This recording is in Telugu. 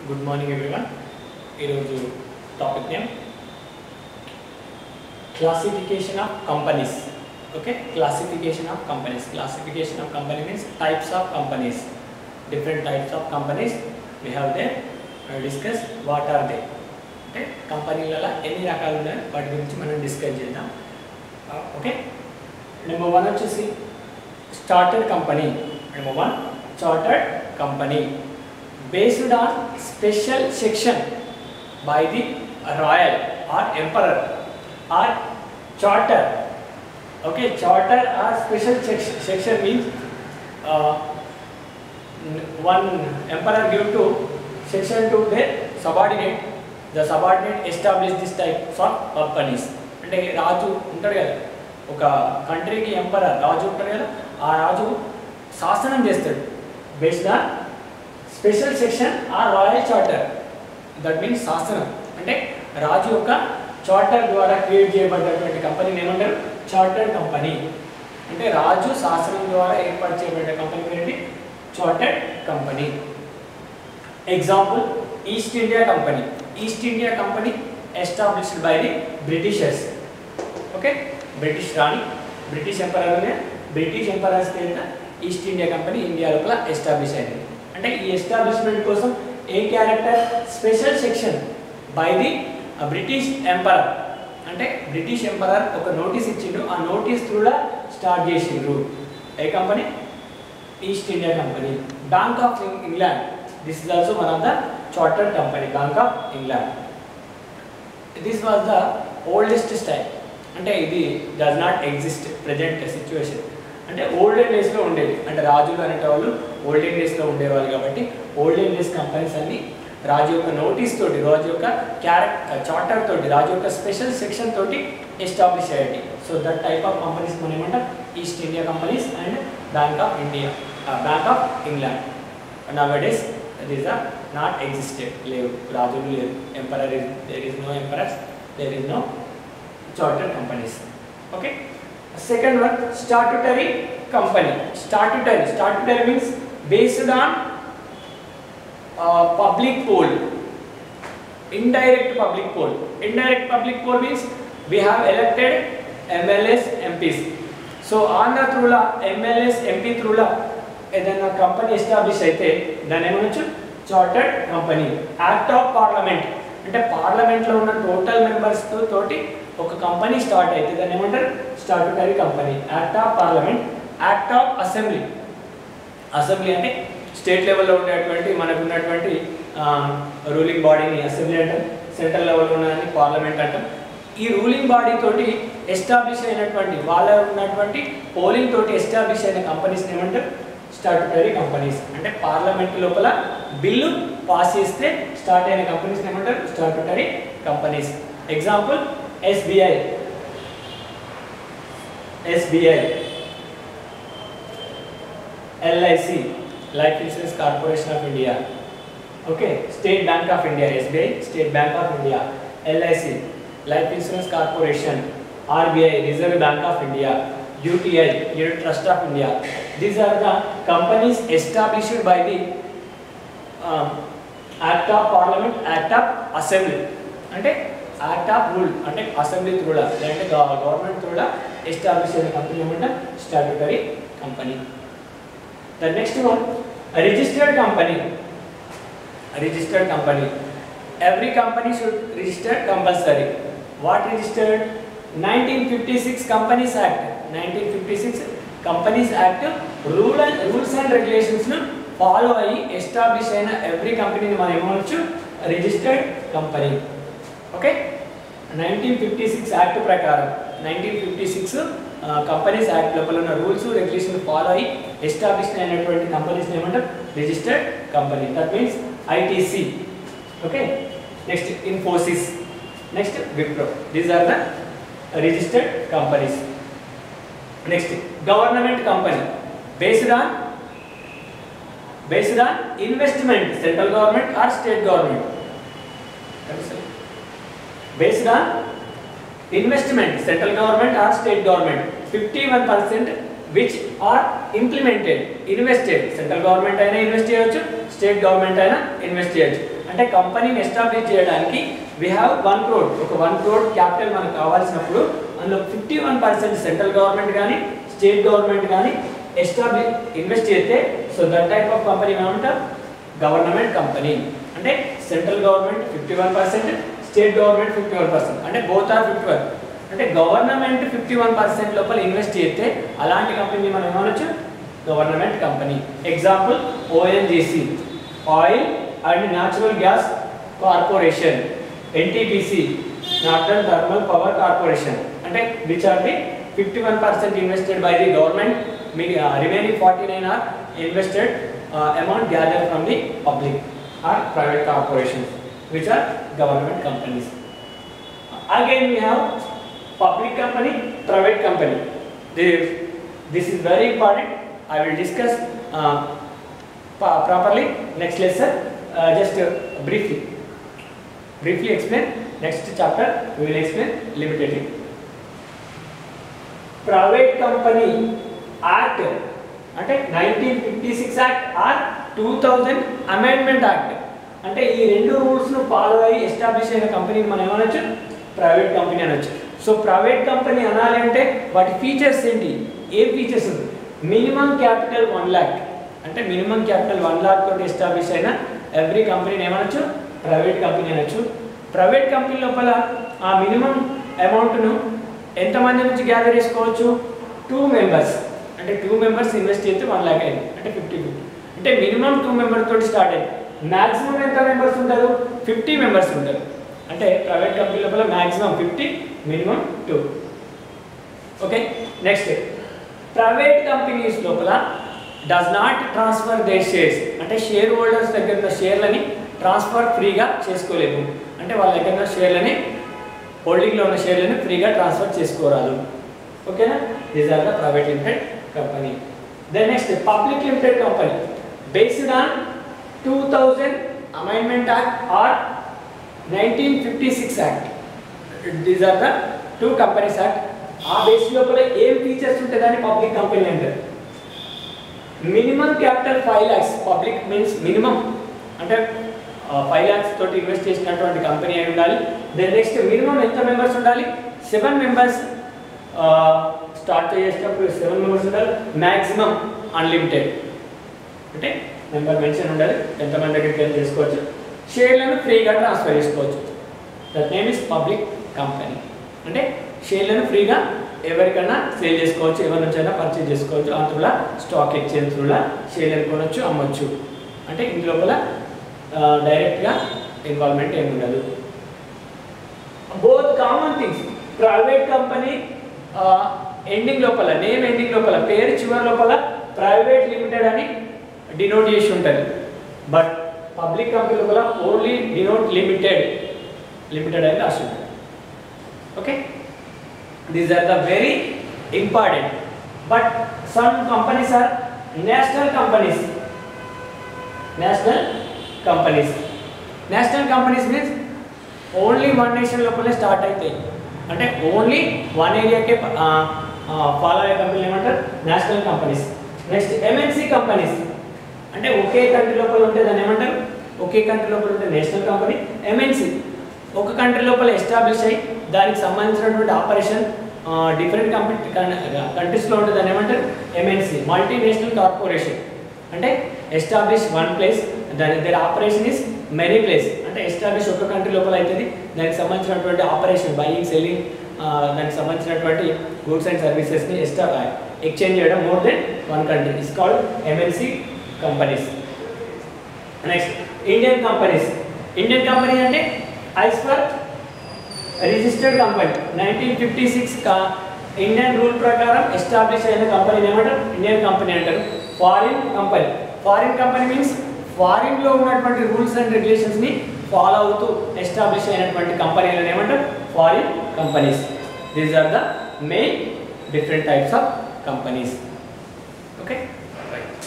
Good morning everyone. ఈరోజు topic name classification of companies. Okay, classification of companies. Classification of company means types of companies. Different types of companies we have there. Discuss what are they. అంటే కంపెనీలలో ఎన్ని రకాలు ఉన్నాయో వాటి గురించి మనం డిస్కస్ చేద్దాం. ఓకే, నెంబర్ 1 వచ్చేసి started company. Number 1 chartered company based on special section by the royal or emperor or charter. Okay, charter or special section means one emperor give to section to their subordinate. The subordinate establish this type of companies. అంటే రాజు ఉంటాడు కదా, ఒక కంట్రీకి ఎంపరర్ రాజు ఉంటాడు కదా, ఆ రాజు శాసనం చేస్తాడు బేస్డ్ ఆన్ స్పెషల్ సెక్షన్ ఆ రాయల్ చార్టర్. దట్ మీన్స్ శాసనం అంటే రాజు యొక్క చార్టర్ ద్వారా క్రియేట్ చేయబడ్డటువంటి కంపెనీని ఏమంటారు? Chartered company. అంటే రాజు శాసనం ద్వారా ఏర్పాటు చేయబడ్డ కంపెనీ ఏంటి? Chartered company. Example East India company. East India company established by the Britishers. Okay, British రాణి, బ్రిటిష్ ఎంపరర్, బ్రిటిష్ ఎంపరర్స్ కింద ఈస్ట్ ఇండియా కంపెనీ ఇండియా లోపల ఎస్టాబ్లిష్ అయింది. అంటే ఈ ఎస్టాబ్లిష్మెంట్ కోసం ఏ character? Special section by the British emperor. అంటే బ్రిటిష్ ఎంపరర్ ఒక నోటీస్ ఇచ్చిండు, ఆ నోటీస్ కూడా స్టార్ట్ చేసిండ్రు. ఏ company? East India company. Bank of England, this is also one of the chartered company. Bank of England, this was the oldest style. అంటే ఇది does not exist present situation. అంటే ఓల్డెన్ డేస్లో ఉండేది. అంటే రాజులు అనేటవాళ్ళు ఓల్డెన్ డేస్లో ఉండేవాళ్ళు కాబట్టి ఓల్డెన్ డేస్ కంపెనీస్ అన్ని రాజు యొక్క నోటీస్ తోటి, రాజు యొక్క చార్టర్ తోటి, రాజు యొక్క స్పెషల్ సెక్షన్ తోటి ఎస్టాబ్లిష్ అయ్యాయి. So that type of companies మనం ఏమంటాం? East India companies and bank of India, bank of England. Nowadays these are not existed. లేవు, రాజులు లేరు, emperor there is no emperors, there is no chartered companies. Okay, second one statutory company. Statutory means based on public poll. Indirect public poll means we have elected MLAs, MPs. So on the through la MLAs, MP through la ఏదైనా కంపెనీ ఎస్టాబ్లిష్ అయితే దాన్ని ఏమనొచ్చు? Chartered company. Act of parliament, అంటే పార్లమెంట్లో ఉన్న టోటల్ మెంబర్స్ తోటి ఒక కంపెనీ స్టార్ట్ అయితే దాన్ని ఏమంటారు? Statutory company. Act of parliament. Act of assembly. Assembly అంటే స్టేట్ లెవెల్లో ఉండేటువంటి మనకు ఉన్నటువంటి రూలింగ్ బాడీని అసెంబ్లీ అంటాం. సెంట్రల్ లెవెల్లో ఉన్నదాన్ని పార్లమెంట్ అంటాం. ఈ రూలింగ్ బాడీ తోటి ఎస్టాబ్లిష్ అయినటువంటి వాళ్ళ ఉన్నటువంటి పోలింగ్ తోటి ఎస్టాబ్లిష్ అయిన కంపెనీస్ని ఏమంటారు? Statutory companies. అంటే పార్లమెంట్ లోపల బిల్లు పాస్ చేస్తే స్టార్ట్ అయిన కంపెనీస్ని ఏమంటారు? Statutory companies. Example SBI, LIC, Life Insurance Corporation of India. Okay, State Bank of India. SBI, State Bank of India. LIC, Life Insurance Corporation. RBI, Reserve Bank of India. UTI, Unit Trust of India. These are the companies established by the Act of Parliament, Act of Assembly. అంటే యాక్ట్ ఆఫ్ రూల్ అంటే అసెంబ్లీ త్రూలా లేదంటే గవర్నమెంట్ త్రూలా ఎస్టాబ్లిష్ అయిన కంపెనీ ఏమంటాం? Statutory company. The next one registered company. Registered company, every company should register compulsory. What registered? 1956 companies act. 1956 companies act rules and రెగ్యులేషన్స్ను ఫాలో అయ్యి ఎస్టాబ్లిష్ అయిన ఎవ్రీ కంపెనీని మనం ఏమనొచ్చు? Registered company. ఓకే, 1956 యాక్ట్ ప్రకారం 1956 కంపెనీస్ యాక్ట్ లోపల ఉన్న రూల్స్ రెగ్యులేషన్ ఫాలో అయ్యి ఎస్టాబ్లిష్ అయినటువంటి కంపెనీస్ని ఏమంటారు? Registered company. That means ITC. Okay, next Infosys, next Wipro. These are the registered companies. Next government company. Based on investment, central government or state government. Based on investment, central government or state government, 51% which are implemented, invested. Central government అయినా ఇన్వెస్ట్ చేయొచ్చు, స్టేట్ గవర్నమెంట్ అయినా ఇన్వెస్ట్ చేయొచ్చు. అంటే కంపెనీని ఎస్టాబ్లిష్ చేయడానికి వీ హ్యావ్ 1 crore, ఒక 1 crore క్యాపిటల్ మనకు కావాల్సినప్పుడు అందులో 51% సెంట్రల్ గవర్నమెంట్ కానీ స్టేట్ గవర్నమెంట్ కానీ ఇన్వెస్ట్ చేస్తే so that type of company ఏమంటాం గవర్నమెంట్ కంపెనీ. అంటే సెంట్రల్ గవర్నమెంట్ 51%, స్టేట్ గవర్నమెంట్ 51%, అంటే బోత్ ఆర్ 51. అంటే గవర్నమెంట్ 51% లోపల ఇన్వెస్ట్ చేస్తే అలాంటి కంపెనీ మనం ఏమనొచ్చు government company. Example ONGC, oil and natural gas corporation, NTPC, northern thermal power corporation. అంటే which are the 51% invested by the government, remaining 49 are invested amount gathered from the public or private corporations, which are government companies. Again we have public company, private company. This is very important. I will discuss properly next lesson. Just briefly explain. Next chapter we will explain limitedly. Private company act అంటే 1956 యాక్ట్ ఆర్ 2000 అమెండ్మెంట్ యాక్ట్. అంటే ఈ రెండు రూల్స్ను ఫాలో అయ్యి ఎస్టాబ్లిష్ అయిన కంపెనీని మనం ఏమనొచ్చు ప్రైవేట్ కంపెనీ అనొచ్చు. సో ప్రైవేట్ కంపెనీ అనాలి అంటే వాటి ఫీచర్స్ ఏంటి, ఏ ఫీచర్స్ ఉంది? మినిమం క్యాపిటల్ 1 lakh, అంటే మినిమం క్యాపిటల్ 1 lakh తోటి ఎస్టాబ్లిష్ అయిన ఎవ్రీ కంపెనీని ఏమనొచ్చు ప్రైవేట్ కంపెనీ అనొచ్చు. ప్రైవేట్ కంపెనీ లోపల ఆ మినిమం అమౌంట్ను ఎంతమంది నుంచి గ్యాదర్ చేసుకోవచ్చు? 2 members. అంటే 2 members ఇన్వెస్ట్ చేస్తే 1 lakh అయింది, అంటే 50-50. అంటే మినిమం 2 members తోటి స్టార్ట్ అయింది. మ్యాక్సిమం ఎంత మెంబర్స్ ఉంటారు? 50 members ఉంటారు. అంటే ప్రైవేట్ కంపెనీ లోపల maximum 50, minimum 2. Okay. Next, private companies లోపల does not transfer their shares. అంటే షేర్ హోల్డర్స్ దగ్గర ఉన్న షేర్లని ట్రాన్స్ఫర్ ఫ్రీగా చేసుకోలేము. అంటే వాళ్ళ దగ్గర ఉన్న షేర్లని హోల్డింగ్లో ఉన్న షేర్లను ఫ్రీగా ట్రాన్స్ఫర్ చేసుకోరాదు. ఓకేనా? These are the private limited company. Then next public limited company based on 2000 amendment act or 1956 act. These are the 2 companies act. ఆ బేస్ లోపల ఏం ఫీచర్స్ ఉంటుందని పబ్లిక్ కంపెనీ అంటారు. Minimum capital 5 lakhs. Public means minimum అంటే 5 lakhs తోటి ఇన్వెస్ట్ చేసినటువంటి కంపెనీ అయి ఉండాలి. దెన్ నెక్స్ట్ మినిమం ఎంత మెంబర్స్ ఉండాలి? 7 members. స్టార్ట్ చేసేటప్పుడు 7 members ఉండాలి. మ్యాక్సిమం అన్లిమిటెడ్, అంటే నెంబర్ మెన్షన్ ఉండాలి, ఎంతమంది దగ్గరికి వెళ్ళి చేసుకోవచ్చు. షేర్లను ఫ్రీగా ట్రాన్స్ఫర్ చేసుకోవచ్చు. That name is public company. అంటే షేర్లను ఫ్రీగా ఎవరికైనా సేల్ చేసుకోవచ్చు, ఎవరి నుంచైనా పర్చేజ్ చేసుకోవచ్చు. అందులో స్టాక్ ఎక్స్చేంజ్ త్రూలా షేర్లను కొనవచ్చు, అమ్మవచ్చు. అంటే ఇంటి లోపల డైరెక్ట్గా ఇన్వాల్వ్మెంట్ ఏమి ఉండదు. Both common things. Private company ending లోపల, నేమ్ ఎండింగ్ లోపల, పేరు చివరి లోపల ప్రైవేట్ లిమిటెడ్ అని డినోట్ చేసి ఉంటుంది. బట్ పబ్లిక్ కంపెనీ లోపల ఓన్లీ డినోట్ లిమిటెడ్ అని రాసి ఉంటుంది. Okay. These are the very important. But some companies are national companies. National companies means only 1 nation లోపలే స్టార్ట్ అవుతాయి. అంటే ఓన్లీ 1 ఏరియాకే ఫాలో అయ్యే కంపెనీలు ఏమంటారు national companies. Next MNC companies. అంటే ఒకే కంట్రీ లోపల ఉంటే దాన్ని ఏమంటారు? ఒకే కంట్రీ లోపల ఉంటే నేషనల్ కంపెనీ. ఎంఎన్సీ ఒక కంట్రీ లోపల ఎస్టాబ్లిష్ అయ్యి దానికి సంబంధించినటువంటి ఆపరేషన్ డిఫరెంట్ కంట్రీస్లో ఉంటే దాన్ని ఏమంటారు? MNC, multinational corporation. అంటే establish 1 place, their operation is many place. అంటే ఎస్టాబ్లిష్ ఒక కంట్రీ లోపల అవుతుంది, దానికి సంబంధించినటువంటి ఆపరేషన్ బయింగ్, సెల్లింగ్, దానికి సంబంధించినటువంటి గూడ్స్ అండ్ సర్వీసెస్ని ఎక్స్చేంజ్ చేయడం more than 1 country is called MNC companies. Next Indian companies. Indian company అంటే as per registered company 1956 Indian rule ప్రకారం ఎస్టాబ్లిష్ అయిన కంపెనీ ఏమంటారు? ఇండియన్ కంపెనీ అంటారు. Foreign company. Foreign company means ఫారిన్లో ఉన్నటువంటి రూల్స్ అండ్ రెగ్యులేషన్స్ని ఫాలో అవుతూ ఎస్టాబ్లిష్ అయినటువంటి కంపెనీలను ఏమంటారు? Foreign companies. These are the main different types of companies. Okay. Right.